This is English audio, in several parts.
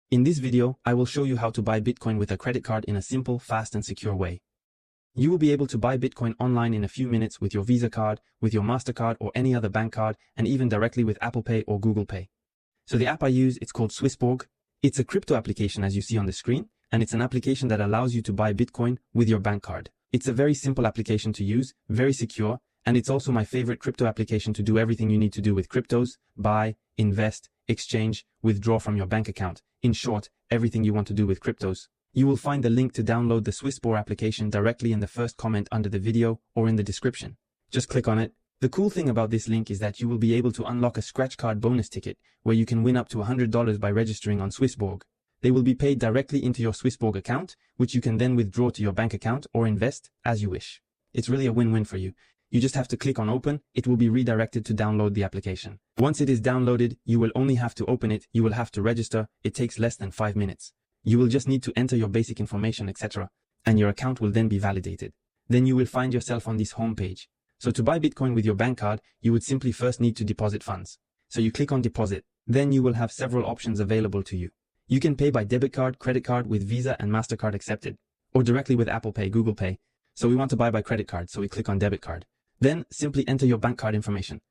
In this video, I will show you how to buy Bitcoin with a credit card in a simple, fast and secure way. You will be able to buy Bitcoin online in a few minutes with your Visa card, with your Mastercard or any other bank card, and even directly with Apple Pay or Google Pay. So the app I use, it's called Swissborg. It's a crypto application as you see on the screen, and it's an application that allows you to buy Bitcoin with your bank card. It's a very simple application to use, very secure, and it's also my favorite crypto application to do everything you need to do with cryptos: buy, invest, exchange, withdraw from your bank account. In short, everything you want to do with cryptos. You will find the link to download the Swissborg application directly in the first comment under the video or in the description. Just click on it. The cool thing about this link is that you will be able to unlock a scratch card bonus ticket where you can win up to $100 by registering on Swissborg. They will be paid directly into your Swissborg account, which you can then withdraw to your bank account or invest as you wish. It's really a win-win for you. You just have to click on open. It will be redirected to download the application. Once it is downloaded, you will only have to open it. You will have to register. It takes less than 5 minutes. You will just need to enter your basic information, etc. and your account will then be validated. Then you will find yourself on this homepage. So to buy Bitcoin with your bank card, you would simply first need to deposit funds. So you click on deposit. Then you will have several options available to you. You can pay by debit card, credit card with Visa and Mastercard accepted, or directly with Apple Pay, Google Pay. So we want to buy by credit card, so we click on debit card. Then simply enter your bank card information.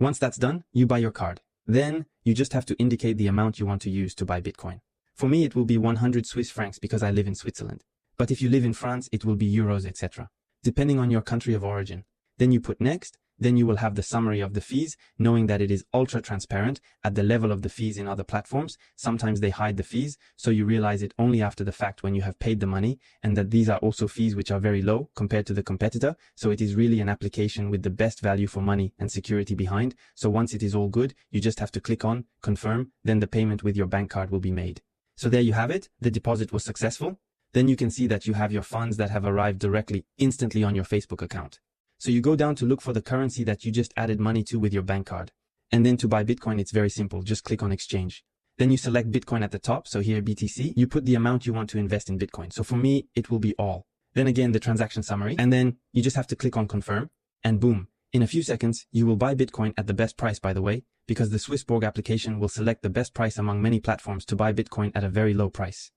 Once that's done, you buy your card. Then you just have to indicate the amount you want to use to buy Bitcoin. For me, it will be 100 Swiss francs because I live in Switzerland. But if you live in France, it will be euros, etc. depending on your country of origin. Then you put next. Then you will have the summary of the fees, knowing that it is ultra transparent at the level of the fees in other platforms. Sometimes they hide the fees, so you realize it only after the fact when you have paid the money, and that these are also fees which are very low compared to the competitor. So it is really an application with the best value for money and security behind. So once it is all good, you just have to click on confirm, then the payment with your bank card will be made. So there you have it. The deposit was successful. Then you can see that you have your funds that have arrived directly, instantly on your Facebook account. So you go down to look for the currency that you just added money to with your bank card. And then to buy Bitcoin, it's very simple. Just click on exchange. Then you select Bitcoin at the top. So here BTC, you put the amount you want to invest in Bitcoin. So for me, it will be all. Then again, the transaction summary. And then you just have to click on confirm and boom. In a few seconds, you will buy Bitcoin at the best price, by the way, because the Swissborg application will select the best price among many platforms to buy Bitcoin at a very low price.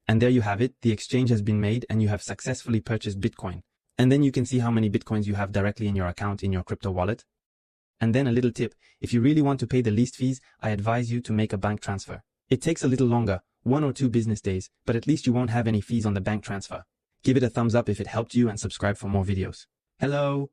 And there you have it. The exchange has been made and you have successfully purchased Bitcoin. And then you can see how many Bitcoins you have directly in your account in your crypto wallet. And then a little tip, if you really want to pay the least fees, I advise you to make a bank transfer. It takes a little longer, 1 or 2 business days, but at least you won't have any fees on the bank transfer. Give it a thumbs up if it helped you and subscribe for more videos. Hello!